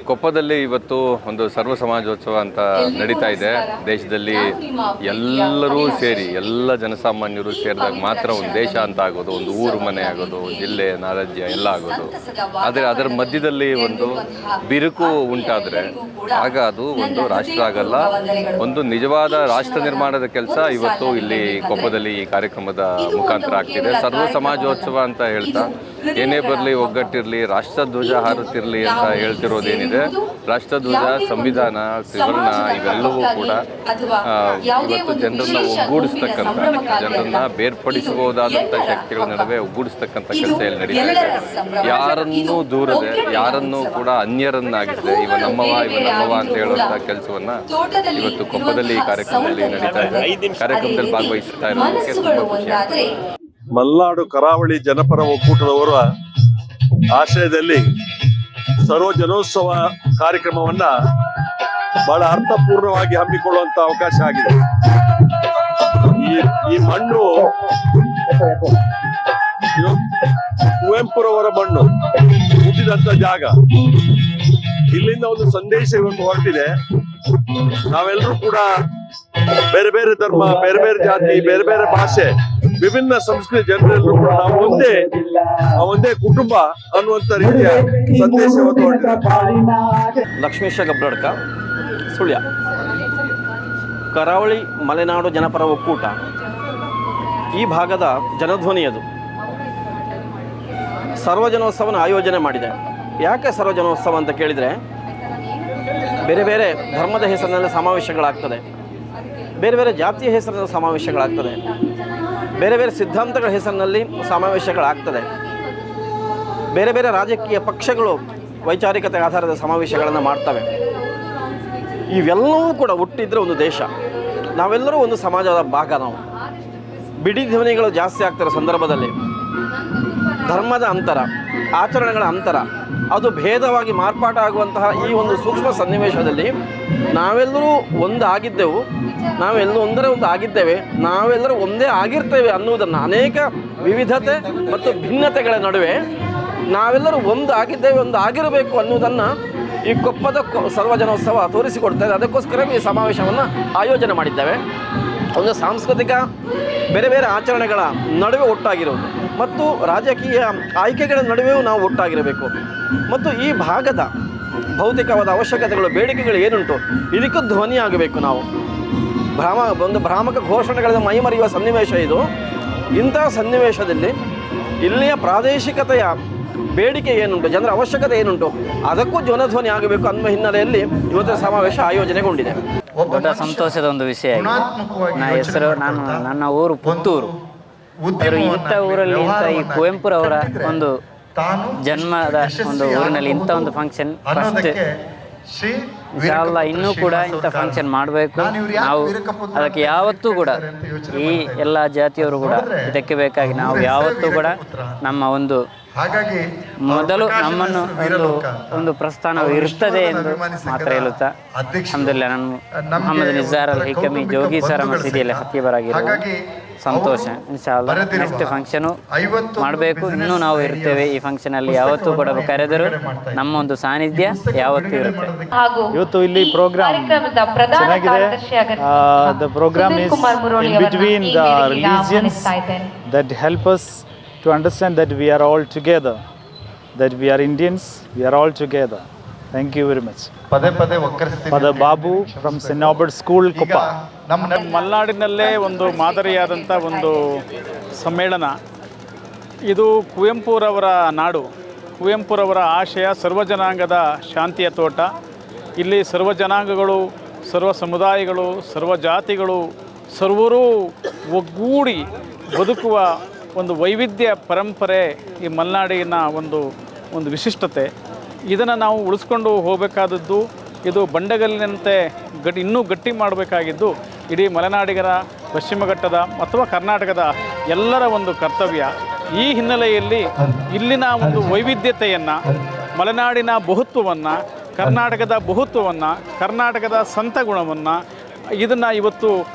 ಕೊಪ್ಪದಲ್ಲಿ ಇವತ್ತು ಒಂದು ಸರ್ವ ಸಮಾಜೋತ್ಸವ ಅಂತ ನಡೀತಾ ಇದೆ. ದೇಶದಲ್ಲಿ ಎಲ್ಲರೂ ಸೇರಿ ಎಲ್ಲ ಜನಸಾಮಾನ್ಯರು ಸೇರಿದಾಗ ಮಾತ್ರ ಒಂದು ದೇಶ ಅಂತ ಆಗೋದು, ಒಂದು ಊರು ಮನೆ ಆಗೋದು, ಒಂದು ಜಿಲ್ಲೆ ರಾಜ್ಯ ಎಲ್ಲ ಆಗೋದು. ಆದರೆ ಅದರ ಮಧ್ಯದಲ್ಲಿ ಒಂದು ಬಿರುಕು ಉಂಟಾದರೆ ಆಗ ಅದು ಒಂದು ರಾಷ್ಟ್ರ ಆಗಲ್ಲ. ಒಂದು ನಿಜವಾದ ರಾಷ್ಟ್ರ ನಿರ್ಮಾಣದ ಕೆಲಸ ಇವತ್ತು ಇಲ್ಲಿ ಕೊಪ್ಪದಲ್ಲಿ ಈ ಕಾರ್ಯಕ್ರಮದ ಮುಖಾಂತರ ಆಗ್ತಿದೆ. ಸರ್ವ ಸಮಾಜೋತ್ಸವ ಅಂತ ಹೇಳ್ತಾ ಏನೇ ಬರಲಿ, ಒಗ್ಗಟ್ಟಿರಲಿ, ರಾಷ್ಟ್ರಧ್ವಜ ಹಾರುತ್ತಿರಲಿ ಅಂತ ಹೇಳ್ತಿರೋದೇನಿದೆ, ರಾಷ್ಟ್ರಧ್ವಜ, ಸಂವಿಧಾನ, ತ್ರಿವರ್ಣ ಇವೆಲ್ಲವೂ ಕೂಡ ಇವತ್ತು ಜನರನ್ನು ಒಗ್ಗೂಡಿಸ್ತಕ್ಕಂಥ, ಜನರನ್ನು ಬೇರ್ಪಡಿಸಬಹುದಾದಂಥ ಶಕ್ತಿಗಳ ನಡುವೆ ಒಗ್ಗೂಡಿಸ್ತಕ್ಕಂಥ ಕೆಲಸ ಇಲ್ಲಿ ನಡೀತಾ ಇದೆ. ಯಾರನ್ನೂ ದೂರದೆ, ಯಾರನ್ನೂ ಕೂಡ ಅನ್ಯರನ್ನಾಗಿಸದೆ ಇವ ನಮ್ಮವ ಅಂತ ಹೇಳುವಂಥ ಕೆಲಸವನ್ನು ಇವತ್ತು ಕೊಪ್ಪದಲ್ಲಿ ಈ ಕಾರ್ಯಕ್ರಮದಲ್ಲಿ ನಡೀತಾ ಇದೆ. ಕಾರ್ಯಕ್ರಮದಲ್ಲಿ ಭಾಗವಹಿಸ್ತಾ ಇರೋದಕ್ಕೆ ತುಂಬ ಖುಷಿ ಆಗ್ತದೆ. ಮಲೆನಾಡು ಕರಾವಳಿ ಜನಪರ ಒಕ್ಕೂಟದವರ ಆಶ್ರಯದಲ್ಲಿ ಸರ್ವ ಜನೋತ್ಸವ ಕಾರ್ಯಕ್ರಮವನ್ನ ಬಹಳ ಅರ್ಥಪೂರ್ಣವಾಗಿ ಹಮ್ಮಿಕೊಳ್ಳುವಂತ ಅವಕಾಶ ಆಗಿದೆ. ಈ ಮಣ್ಣು ಕುವೆಂಪುರವರ ಮಣ್ಣು, ಹುಟ್ಟಿದಂತ ಜಾಗ. ಇಲ್ಲಿಂದ ಒಂದು ಸಂದೇಶ ಇವತ್ತು ಹೊರಟಿದೆ. ನಾವೆಲ್ಲರೂ ಕೂಡ ಬೇರೆ ಬೇರೆ ಧರ್ಮ, ಬೇರೆ ಬೇರೆ ಜಾತಿ, ಬೇರೆ ಬೇರೆ ಭಾಷೆ, ವಿಭಿನ್ನ ಸಂಸ್ಕೃತಿ ಜನರೆಲ್ಲರೂ ಕೂಡ ನಾವು ಒಂದೇ ಕುಟುಂಬ ಅನ್ನುವಂತ ರೀತಿಯ ಸಂದೇಶವನ್ನು ಹೊರಟಿದೆ. ಲಕ್ಷ್ಮೀಶ ಗಬ್ರಡ್ಕ, ಸುಳ್ಯ. ಕರಾವಳಿ ಮಲೆನಾಡು ಜನಪರ ಒಕ್ಕೂಟ ಈ ಭಾಗದ ಜನಧ್ವನಿಯದು. ಸರ್ವಜನೋತ್ಸವನ ಆಯೋಜನೆ ಮಾಡಿದೆ. ಯಾಕೆ ಸರ್ವಜನೋತ್ಸವ ಅಂತ ಕೇಳಿದರೆ, ಬೇರೆ ಬೇರೆ ಧರ್ಮದ ಹೆಸರಿನಲ್ಲಿ ಸಮಾವೇಶಗಳಾಗ್ತದೆ, ಬೇರೆ ಬೇರೆ ಜಾತಿಯ ಹೆಸರಿನಲ್ಲಿ ಸಮಾವೇಶಗಳಾಗ್ತದೆ, ಬೇರೆ ಬೇರೆ ಸಿದ್ಧಾಂತಗಳ ಹೆಸರಿನಲ್ಲಿ ಸಮಾವೇಶಗಳಾಗ್ತದೆ, ಬೇರೆ ಬೇರೆ ರಾಜಕೀಯ ಪಕ್ಷಗಳು ವೈಚಾರಿಕತೆ ಆಧಾರದ ಸಮಾವೇಶಗಳನ್ನು ಮಾಡ್ತವೆ. ಇವೆಲ್ಲವೂ ಕೂಡ ಹುಟ್ಟಿದ್ರೆ ಒಂದು ದೇಶ. ನಾವೆಲ್ಲರೂ ಒಂದು ಸಮಾಜದ ಭಾಗ. ನಾವು ಬಿಡಿ ಧ್ವನಿಗಳು ಜಾಸ್ತಿ ಆಗ್ತಿರೋ ಸಂದರ್ಭದಲ್ಲಿ ಧರ್ಮದ ಅಂತರ, ಆಚರಣೆಗಳ ಅಂತರ ಅದು ಭೇದವಾಗಿ ಮಾರ್ಪಾಟ ಆಗುವಂತಹ ಈ ಒಂದು ಸೂಕ್ಷ್ಮ ಸನ್ನಿವೇಶದಲ್ಲಿ ನಾವೆಲ್ಲರೂ ಒಂದಾಗಿದ್ದೆವು, ನಾವೆಲ್ಲರೂ ಒಂದು ಆಗಿದ್ದೇವೆ, ನಾವೆಲ್ಲರೂ ಒಂದೇ ಆಗಿರ್ತೇವೆ ಅನ್ನುವುದನ್ನು, ಅನೇಕ ವಿವಿಧತೆ ಮತ್ತು ಭಿನ್ನತೆಗಳ ನಡುವೆ ನಾವೆಲ್ಲರೂ ಒಂದು ಆಗಿದ್ದೇವೆ, ಒಂದು ಆಗಿರಬೇಕು ಅನ್ನುವುದನ್ನು ಈ ಕೊಪ್ಪದ ಸರ್ವಜನೋತ್ಸವ ತೋರಿಸಿಕೊಡ್ತಾ ಇದೆ. ಅದಕ್ಕೋಸ್ಕರ ಈ ಸಮಾವೇಶವನ್ನು ಆಯೋಜನೆ ಮಾಡಿದ್ದೇವೆ. ಒಂದು ಸಾಂಸ್ಕೃತಿಕ ಬೇರೆ ಬೇರೆ ಆಚರಣೆಗಳ ನಡುವೆ ಒಟ್ಟಾಗಿರುವುದು ಮತ್ತು ರಾಜಕೀಯ ಆಯ್ಕೆಗಳ ನಡುವೆಯೂ ನಾವು ಒಟ್ಟಾಗಿರಬೇಕು ಮತ್ತು ಈ ಭಾಗದ ಭೌತಿಕವಾದ ಅವಶ್ಯಕತೆಗಳು, ಬೇಡಿಕೆಗಳು ಏನುಂಟು ಇದಕ್ಕೂ ಧ್ವನಿಯಾಗಬೇಕು. ನಾವು ಭ್ರಾಮಕ ಘೋಷಣೆಗಳಿಂದ ಮೈಮರೆಯುವ ಸನ್ನಿವೇಶ ಇದು. ಇಂತಹ ಸನ್ನಿವೇಶದಲ್ಲಿ ಇಲ್ಲಿಯ ಪ್ರಾದೇಶಿಕತೆಯ ಬೇಡಿಕೆ ಏನುಂಟು, ಜನರ ಅವಶ್ಯಕತೆ ಏನುಂಟು ಅದಕ್ಕೂ ಜನಧ್ವನಿ ಆಗಬೇಕು ಅನ್ನುವ ಹಿನ್ನೆಲೆಯಲ್ಲಿ ಇವತ್ತಿನ ಸಮಾವೇಶ ಆಯೋಜನೆಗೊಂಡಿದೆ. ದೊಡ್ಡ ಸಂತೋಷದ ಒಂದು ವಿಷಯ. ನನ್ನ ಊರು ಪುತ್ತೂರು. ಇಂಥ ಊರಲ್ಲಿ ಈ ಕುವೆಂಪುರವರ ಒಂದು ಜನ್ಮದ ಒಂದು ಊರಿನಲ್ಲಿ ಇಂಥ ಒಂದು ಫಂಕ್ಷನ್ ಫಸ್ಟ್ ಇನ್ಶಾಲ್ಲ ಇನ್ನೂ ಕೂಡ ಇಂಥ ಫಂಕ್ಷನ್ ಮಾಡಬೇಕು. ನಾವು ಅದಕ್ಕೆ ಯಾವತ್ತೂ ಕೂಡ ಈ ಎಲ್ಲ ಜಾತಿಯವರು ಕೂಡ ಇದಕ್ಕೆ ಬೇಕಾಗಿ ನಾವು ಯಾವತ್ತೂ ಕೂಡ ನಮ್ಮ ಒಂದು ಮೊದಲು ನಮ್ಮನ್ನು ಒಂದು ಪ್ರಸ್ಥಾನವು ಇರುತ್ತದೆ ಎಂದು ಮಾತ್ರ ಹೇಳುತ್ತಾ, ಅಲ್ಹಮ್ದುಲಿಲ್ಲಾಹ್ ನಾನು ಮೊಹಮ್ಮದ್ ನಿಜಾರ್ ಅಲ್ ಹಿಕಮಿ ಜೋಗಿ ಸರ ಮಸೀದಿಯಲ್ಲಿ ಹತ್ಯೆಬರಾಗಿರುವ ಸಂತೋಷ. ಇನ್ಶಾಲ್ಲ ನೆಕ್ಸ್ಟ್ ಫಂಕ್ಷನು ಮಾಡಬೇಕು. ಇನ್ನೂ ನಾವು ಇರ್ತೇವೆ ಈ ಫಂಕ್ಷನಲ್ಲಿ. ಯಾವತ್ತೂ ಕೂಡ ಕರೆದರೂ ನಮ್ಮ ಒಂದು ಸಾನ್ನಿಧ್ಯ ಯಾವತ್ತೂ ಇರುತ್ತೆ. ಇವತ್ತು ಇಲ್ಲಿ ಪ್ರೋಗ್ರಾಮ್ ಚೆನ್ನಾಗಿದೆ. The program is in between the religions that help us to understand that we are all together, that we are Indians, we are all together. Thank you very much. Father Babu from St. Albert School, Koppa. ಮಲೆನಾಡಿನಲ್ಲೇ ಒಂದು ಮಾದರಿಯಾದಂಥ ಒಂದು ಸಮ್ಮೇಳನ ಇದು. ಕುವೆಂಪುರವರ ನಾಡು, ಕುವೆಂಪುರವರ ಆಶಯ ಸರ್ವಜನಾಂಗದ ಶಾಂತಿಯ ತೋಟ. ಇಲ್ಲಿ ಸರ್ವ ಜನಾಂಗಗಳು, ಸರ್ವ ಸಮುದಾಯಗಳು, ಸರ್ವ ಜಾತಿಗಳು, ಸರ್ವರೂ ಒಗ್ಗೂಡಿ ಬದುಕುವ ಒಂದು ವೈವಿಧ್ಯ ಪರಂಪರೆ ಈ ಮಲೆನಾಡಿನ ಒಂದು ವಿಶಿಷ್ಟತೆ. ಇದನ್ನು ನಾವು ಉಳಿಸ್ಕೊಂಡು ಹೋಗಬೇಕಾದದ್ದು. ಇದು ಬಂಡೆಗಲ್ಲಿನಂತೆ ಇನ್ನೂ ಗಟ್ಟಿ ಮಾಡಬೇಕಾಗಿದ್ದು ಇಡೀ ಮಲೆನಾಡಿಗರ, ಪಶ್ಚಿಮ ಘಟ್ಟದ ಅಥವಾ ಕರ್ನಾಟಕದ ಎಲ್ಲರ ಒಂದು ಕರ್ತವ್ಯ. ಈ ಹಿನ್ನೆಲೆಯಲ್ಲಿ ಇಲ್ಲಿನ ಒಂದು ವೈವಿಧ್ಯತೆಯನ್ನು, ಮಲೆನಾಡಿನ ಬಹುತ್ವವನ್ನು, ಕರ್ನಾಟಕದ ಬಹುತ್ವವನ್ನು, ಕರ್ನಾಟಕದ ಸಂತ ಗುಣವನ್ನು ಇದನ್ನು ಇವತ್ತು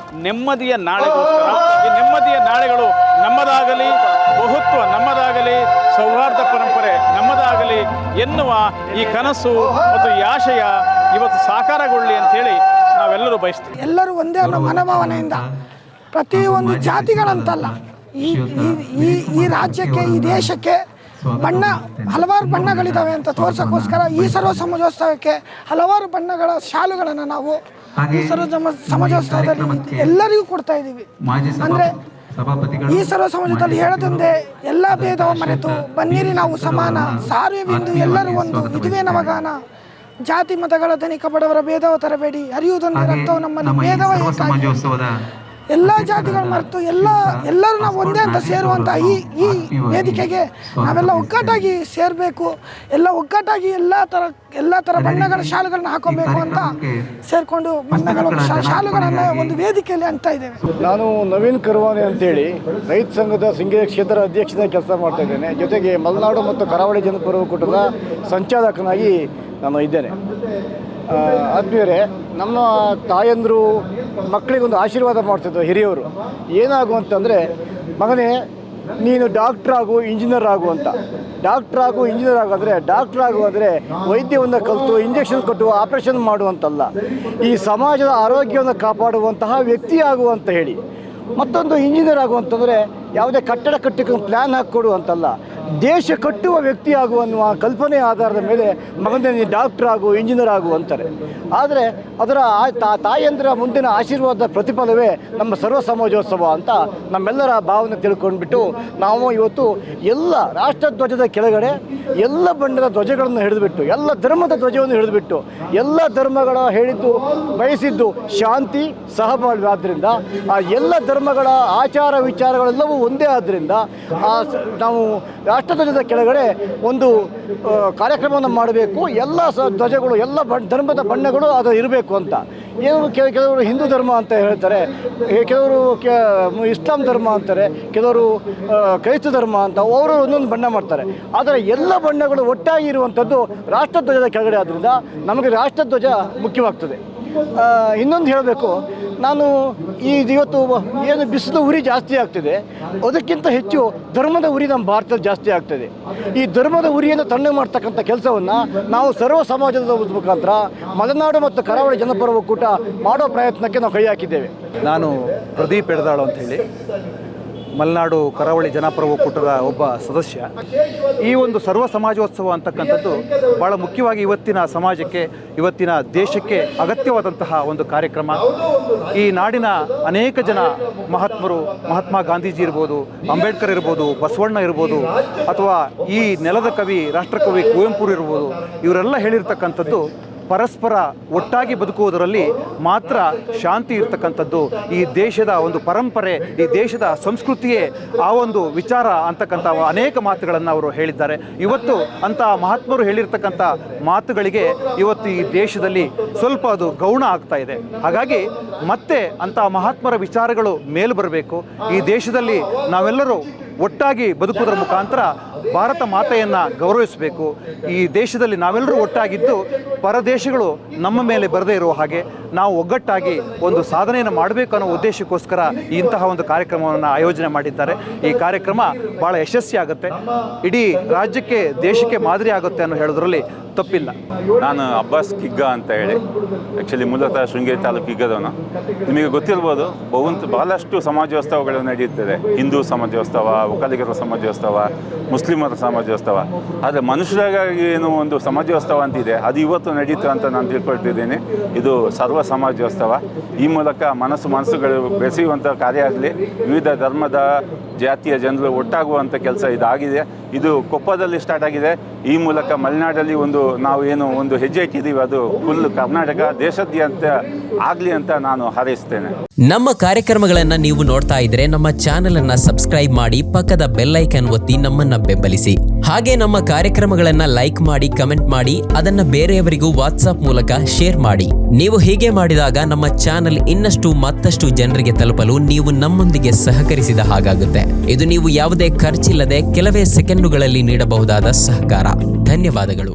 ನೆಮ್ಮದಿಯ ನಾಳೆಗೋಸ್ಕರ, ಈ ನೆಮ್ಮದಿಯ ನಾಳೆಗಳು ನಮ್ಮದಾಗಲಿ, ಬಹುತ್ವ ನಮ್ಮದಾಗಲಿ, ಸೌಹಾರ್ದ ಪರಂಪರೆ ನಮ್ಮದಾಗಲಿ ಎನ್ನುವ ಈ ಕನಸು ಮತ್ತು ಈ ಆಶಯ ಇವತ್ತು ಸಾಕಾರಗೊಳ್ಳಿ ಅಂಥೇಳಿ ನಾವೆಲ್ಲರೂ ಬಯಸ್ತೀವಿ. ಎಲ್ಲರೂ ಒಂದೇ ಅನ್ನೋ ಮನೋಭಾವನೆಯಿಂದ ಪ್ರತಿಯೊಂದು ಜಾತಿಗಳಂತಲ್ಲ, ಈ ರಾಜ್ಯಕ್ಕೆ, ಈ ದೇಶಕ್ಕೆ ಹಲವಾರು ಬಣ್ಣಗಳಿದ್ದಾವೆ ಅಂತ ತೋರ್ಸೋಕ್ಕೋಸ್ಕರ ಈ ಸರ್ವ ಸಮಾಜೋತ್ಸವಕ್ಕೆ ಹಲವಾರು ಬಣ್ಣಗಳ ಶಾಲುಗಳನ್ನು ನಾವು ಈ ಸರ್ವ ಸಮಾಜೋತ್ಸವದಲ್ಲಿ ಎಲ್ಲರಿಗೂ ಕೊಡ್ತಾ ಇದ್ದೀವಿ. ಅಂದರೆ ಈ ಸರ್ವ ಸಮಾಜದಲ್ಲಿ ಹೇಳದಂತೆ ಎಲ್ಲ ಭೇದವ ಮರೆತು ಬನ್ನಿರಿ ನಾವು ಸಮಾನ, ಸಾರುವೆ ಬಿಂದು ಎಲ್ಲರೂ ಒಂದು, ಇದುವೇ ನವಗಾನ, ಜಾತಿ ಮತಗಳ ಧನಿಕ ಬಡವರ ಭೇದವ ತರಬೇಡಿ, ಹರಿಯುವುದೊಂದು ರಕ್ತವು ನಮ್ಮಲ್ಲಿ ಭೇದವ ಏಕಾಗಿ, ಎಲ್ಲ ಜಾತಿಗಳು ಮರೆತು ಎಲ್ಲರೂ ನಾವು ಒಂದೇ ಅಂತ ಸೇರುವಂಥ ಈ ವೇದಿಕೆಗೆ ನಾವೆಲ್ಲ ಒಗ್ಗಟ್ಟಾಗಿ ಸೇರಬೇಕು, ಎಲ್ಲ ಒಗ್ಗಟ್ಟಾಗಿ ಎಲ್ಲ ಥರ ಬಣ್ಣಗಳ ಶಾಲುಗಳನ್ನ ಹಾಕೋಬೇಕು ಅಂತ ಸೇರಿಕೊಂಡು ಬಣ್ಣಗಳ ಶಾಲುಗಳನ್ನು ಒಂದು ವೇದಿಕೆಯಲ್ಲಿ ಅಂತ ಇದ್ದೇವೆ. ನಾನು ನವೀನ್ ಕರ್ವಾನೆ ಅಂತೇಳಿ ರೈತ ಸಂಘದ ಶೃಂಗೇರಿ ಕ್ಷೇತ್ರ ಅಧ್ಯಕ್ಷದ ಕೆಲಸ ಮಾಡ್ತಾ ಇದ್ದೇನೆ. ಜೊತೆಗೆ ಮಲೆನಾಡು ಮತ್ತು ಕರಾವಳಿ ಜನಪರ ಒಕ್ಕೂಟದ ಸಂಚಾಲಕನಾಗಿ ನಾನು ಇದ್ದೇನೆ. ಆದ್ಮೇಲೆ ನಮ್ಮ ತಾಯಂದರು ಮಕ್ಕಳಿಗೊಂದು ಆಶೀರ್ವಾದ ಮಾಡ್ತಿದ್ರು ಹಿರಿಯವರು. ಏನಾಗು ಅಂತಂದರೆ, ಮಗನೇ ನೀನು ಡಾಕ್ಟ್ರ್ ಆಗು, ಇಂಜಿನಿಯರ್ ಆಗು ಅಂತ. ಡಾಕ್ಟ್ರ್ ಆಗು, ಇಂಜಿನಿಯರ್ ಆಗು ಅಂದರೆ, ಡಾಕ್ಟ್ರ್ ಆಗು ಅಂದರೆ ವೈದ್ಯವನ್ನು ಕಲಿತು ಇಂಜೆಕ್ಷನ್ ಕೊಟ್ಟು ಆಪರೇಷನ್ ಮಾಡುವಂತಲ್ಲ, ಈ ಸಮಾಜದ ಆರೋಗ್ಯವನ್ನು ಕಾಪಾಡುವಂತಹ ವ್ಯಕ್ತಿ ಆಗು ಅಂತ ಹೇಳಿ. ಮತ್ತೊಂದು ಇಂಜಿನಿಯರ್ ಆಗು ಅಂತಂದರೆ ಯಾವುದೇ ಕಟ್ಟಡ ಕಟ್ಟಕ್ಕೆ ಪ್ಲ್ಯಾನ್ ಹಾಕಿಕೊಡು ಅಂತಲ್ಲ, ದೇಶ ಕಟ್ಟುವ ವ್ಯಕ್ತಿ ಆಗು ಅನ್ನುವ ಕಲ್ಪನೆ ಆಧಾರದ ಮೇಲೆ ಮಗನೇ ನೀನು ಡಾಕ್ಟ್ರ್ ಆಗು, ಇಂಜಿನಿಯರ್ ಆಗು ಅಂತಾರೆ. ಆದರೆ ಅದರ ತಾಯಂದಿರ ಮುಂದಿನ ಆಶೀರ್ವಾದದ ಪ್ರತಿಫಲವೇ ನಮ್ಮ ಸರ್ವ ಸಮಾಜೋತ್ಸವ ಅಂತ ನಮ್ಮೆಲ್ಲರ ಭಾವನೆ ತಿಳ್ಕೊಂಡ್ಬಿಟ್ಟು ನಾವು ಇವತ್ತು ಎಲ್ಲ ರಾಷ್ಟ್ರಧ್ವಜದ ಕೆಳಗಡೆ ಎಲ್ಲ ಬಣ್ಣದ ಧ್ವಜಗಳನ್ನು ಹಿಡಿದುಬಿಟ್ಟು, ಎಲ್ಲ ಧರ್ಮದ ಧ್ವಜವನ್ನು ಹಿಡಿದುಬಿಟ್ಟು, ಎಲ್ಲ ಧರ್ಮಗಳ ಹೇಳಿದ್ದು ಬಯಸಿದ್ದು ಶಾಂತಿ ಸಹಬಾಳ್ವೆ. ಆದ್ದರಿಂದ ಆ ಎಲ್ಲ ಧರ್ಮಗಳ ಆಚಾರ ವಿಚಾರಗಳೆಲ್ಲವೂ ಒಂದೇ ಆದ್ದರಿಂದ ನಾವು ರಾಷ್ಟ್ರಧ್ವಜದ ಕೆಳಗಡೆ ಒಂದು ಕಾರ್ಯಕ್ರಮವನ್ನು ಮಾಡಬೇಕು. ಎಲ್ಲ ಧ್ವಜಗಳು, ಎಲ್ಲ ಧರ್ಮದ ಬಣ್ಣಗಳು ಅದು ಇರಬೇಕು ಅಂತ. ಏನು ಕೆಲವರು ಹಿಂದೂ ಧರ್ಮ ಅಂತ ಹೇಳ್ತಾರೆ, ಕೆಲವರು ಇಸ್ಲಾಂ ಧರ್ಮ ಅಂತಾರೆ, ಕೆಲವರು ಕ್ರೈಸ್ತ ಧರ್ಮ ಅಂತ, ಅವರು ಒಂದೊಂದು ಬಣ್ಣ ಮಾಡ್ತಾರೆ. ಆದರೆ ಎಲ್ಲ ಬಣ್ಣಗಳು ಒಟ್ಟಾಗಿ ಇರುವಂಥದ್ದು ರಾಷ್ಟ್ರಧ್ವಜದ ಕೆಳಗಡೆ. ಆದ್ದರಿಂದ ನಮಗೆ ರಾಷ್ಟ್ರಧ್ವಜ ಮುಖ್ಯವಾಗ್ತದೆ. ಇನ್ನೊಂದು ಹೇಳಬೇಕು, ನಾನು ಇವತ್ತು ಏನು ಬಿಸಿಲು ಉರಿ ಜಾಸ್ತಿ ಆಗ್ತಿದೆ, ಅದಕ್ಕಿಂತ ಹೆಚ್ಚು ಧರ್ಮದ ಉರಿ ನಮ್ಮ ಭಾರತದಲ್ಲಿ ಜಾಸ್ತಿ ಆಗ್ತದೆ. ಈ ಧರ್ಮದ ಉರಿಯನ್ನು ತಣ್ಣಗೆ ಮಾಡ್ತಕ್ಕಂಥ ಕೆಲಸವನ್ನು ನಾವು ಸರ್ವ ಸಮಾಜದ ಮುಖಾಂತರ ಮಲೆನಾಡು ಮತ್ತು ಕರಾವಳಿ ಜನಪರ ಒಕ್ಕೂಟ ಮಾಡೋ ಪ್ರಯತ್ನಕ್ಕೆ ನಾವು ಕೈ ಹಾಕಿದ್ದೇವೆ. ನಾನು ಪ್ರದೀಪ್ ಎಡದಾಳು ಅಂತೇಳಿ ಮಲೆನಾಡು ಕರಾವಳಿ ಜನಪರ ಒಕ್ಕೂಟದ ಒಬ್ಬ ಸದಸ್ಯ. ಈ ಒಂದು ಸರ್ವ ಸಮಾಜೋತ್ಸವ ಅಂತಕ್ಕಂಥದ್ದು ಭಾಳ ಮುಖ್ಯವಾಗಿ ಇವತ್ತಿನ ಸಮಾಜಕ್ಕೆ, ಇವತ್ತಿನ ದೇಶಕ್ಕೆ ಅಗತ್ಯವಾದಂತಹ ಒಂದು ಕಾರ್ಯಕ್ರಮ. ಈ ನಾಡಿನ ಅನೇಕ ಜನ ಮಹಾತ್ಮರು, ಮಹಾತ್ಮ ಗಾಂಧೀಜಿ ಇರ್ಬೋದು, ಅಂಬೇಡ್ಕರ್ ಇರ್ಬೋದು, ಬಸವಣ್ಣ ಇರ್ಬೋದು, ಅಥವಾ ಈ ನೆಲದ ಕವಿ ರಾಷ್ಟ್ರಕವಿ ಕುವೆಂಪು ಇರ್ಬೋದು, ಇವರೆಲ್ಲ ಹೇಳಿರ್ತಕ್ಕಂಥದ್ದು ಪರಸ್ಪರ ಒಟ್ಟಾಗಿ ಬದುಕುವುದರಲ್ಲಿ ಮಾತ್ರ ಶಾಂತಿ ಇರ್ತಕ್ಕಂಥದ್ದು. ಈ ದೇಶದ ಒಂದು ಪರಂಪರೆ, ಈ ದೇಶದ ಸಂಸ್ಕೃತಿಯೇ ಆ ಒಂದು ವಿಚಾರ ಅಂತಕ್ಕಂಥ ಅನೇಕ ಮಾತುಗಳನ್ನು ಅವರು ಹೇಳಿದ್ದಾರೆ. ಇವತ್ತು ಅಂಥ ಮಹಾತ್ಮರು ಹೇಳಿರ್ತಕ್ಕಂಥ ಮಾತುಗಳಿಗೆ ಇವತ್ತು ಈ ದೇಶದಲ್ಲಿ ಸ್ವಲ್ಪ ಅದು ಗೌಣ ಆಗ್ತಾ ಇದೆ. ಹಾಗಾಗಿ ಮತ್ತೆ ಅಂಥ ಮಹಾತ್ಮರ ವಿಚಾರಗಳು ಮೇಲು ಬರಬೇಕು. ಈ ದೇಶದಲ್ಲಿ ನಾವೆಲ್ಲರೂ ಒಟ್ಟಾಗಿ ಬದುಕುವುದರ ಮುಖಾಂತರ ಭಾರತ ಮಾತೆಯನ್ನು ಗೌರವಿಸಬೇಕು. ಈ ದೇಶದಲ್ಲಿ ನಾವೆಲ್ಲರೂ ಒಟ್ಟಾಗಿದ್ದು ಪರದೇಶಗಳು ನಮ್ಮ ಮೇಲೆ ಬರದೇ ಇರುವ ಹಾಗೆ ನಾವು ಒಗ್ಗಟ್ಟಾಗಿ ಒಂದು ಸಾಧನೆಯನ್ನು ಮಾಡಬೇಕು ಅನ್ನೋ ಉದ್ದೇಶಕ್ಕೋಸ್ಕರ ಇಂತಹ ಒಂದು ಕಾರ್ಯಕ್ರಮವನ್ನು ಆಯೋಜನೆ ಮಾಡಿದ್ದಾರೆ. ಈ ಕಾರ್ಯಕ್ರಮ ಭಾಳ ಯಶಸ್ವಿಯಾಗುತ್ತೆ, ಇಡೀ ರಾಜ್ಯಕ್ಕೆ, ದೇಶಕ್ಕೆ ಮಾದರಿ ಆಗುತ್ತೆ ಅನ್ನೋ ಹೇಳೋದ್ರಲ್ಲಿ ತಪ್ಪಿಲ್ಲ. ನಾನು ಅಬ್ಬಾಸ್ ಕಿಗ್ಗಾ ಅಂತ ಹೇಳಿ, ಆ್ಯಕ್ಚುಲಿ ಮೂಲತಃ ಶೃಂಗೇರಿ ತಾಲೂಕು ಕಿಗ್ಗದವನು. ನಿಮಗೆ ಗೊತ್ತಿರ್ಬೋದು, ಬಹಳಷ್ಟು ಸಮಾಜೋತ್ಸವಗಳು ನಡೆಯುತ್ತದೆ. ಹಿಂದೂ ಸಮಾಜೋತ್ಸವ, ಒಕ್ಕಲಿಗರ ಸಮಾಜೋತ್ಸವ, ಮುಸ್ಲಿಮರ ಸಮಾಜೋತ್ಸವ. ಆದರೆ ಮನುಷ್ಯರಿಗಾಗಿ ಏನು ಒಂದು ಸಮಾಜೋತ್ಸವ ಅಂತಿದೆ, ಅದು ಇವತ್ತು ನಡೀತು ಅಂತ ನಾನು ತಿಳ್ಕೊಳ್ತಿದ್ದೀನಿ. ಇದು ಸರ್ವ ಸಮಾಜೋತ್ಸವ. ಈ ಮೂಲಕ ಮನಸ್ಸುಗಳು ಬೆಸೆಯುವಂಥ ಕಾರ್ಯ ಆಗಲಿ, ವಿವಿಧ ಧರ್ಮದ ಜಾತಿಯ ಜನರು ಒಟ್ಟಾಗುವಂಥ ಕೆಲಸ ಇದಾಗಿದೆ. ಇದು ಕೊಪ್ಪದಲ್ಲಿ ಸ್ಟಾರ್ಟ್ ಆಗಿದೆ. ಈ ಮೂಲಕ ಮಲೆನಾಡಲ್ಲಿ ನಾವು ಏನು ಒಂದು ಹೆಜ್ಜೆ ಇಟ್ಟಿದ್ದೀವಿ, ಅದು ಫುಲ್ ಕರ್ನಾಟಕ ದೇಶಾದ್ಯಂತ ಆಗಲಿ ಅಂತ ನಾನು ಹಾರೈಸ್ತೇನೆ. ನಮ್ಮ ಕಾರ್ಯಕ್ರಮಗಳನ್ನು ನೀವು ನೋಡ್ತಾ ಇದ್ರೆ ನಮ್ಮ ಚಾನೆಲ್ ಅನ್ನ ಸಬ್ಸ್ಕ್ರೈಬ್ ಮಾಡಿ, ಪಕ್ಕದ ಬೆಲ್ ಐಕಾನ್ ಒತ್ತಿ ನಮ್ಮನ್ನ ಬೆಂಬಲಿಸಿ. ಹಾಗೆ ನಮ್ಮ ಕಾರ್ಯಕ್ರಮಗಳನ್ನ ಲೈಕ್ ಮಾಡಿ, ಕಮೆಂಟ್ ಮಾಡಿ, ಅದನ್ನ ಬೇರೆಯವರಿಗೂ ವಾಟ್ಸ್ಆಪ್ ಮೂಲಕ ಶೇರ್ ಮಾಡಿ. ನೀವು ಹೀಗೆ ಮಾಡಿದಾಗ ನಮ್ಮ ಚಾನೆಲ್ ಮತ್ತಷ್ಟು ಜನರಿಗೆ ತಲುಪಲು ನೀವು ನಮ್ಮೊಂದಿಗೆ ಸಹಕರಿಸಿದ ಹಾಗಾಗುತ್ತೆ. ಇದು ನೀವು ಯಾವುದೇ ಖರ್ಚಿಲ್ಲದೆ ಕೆಲವೇ ಸೆಕೆಂಡುಗಳಲ್ಲಿ ನೀಡಬಹುದಾದ ಸಹಕಾರ. ಧನ್ಯವಾದಗಳು.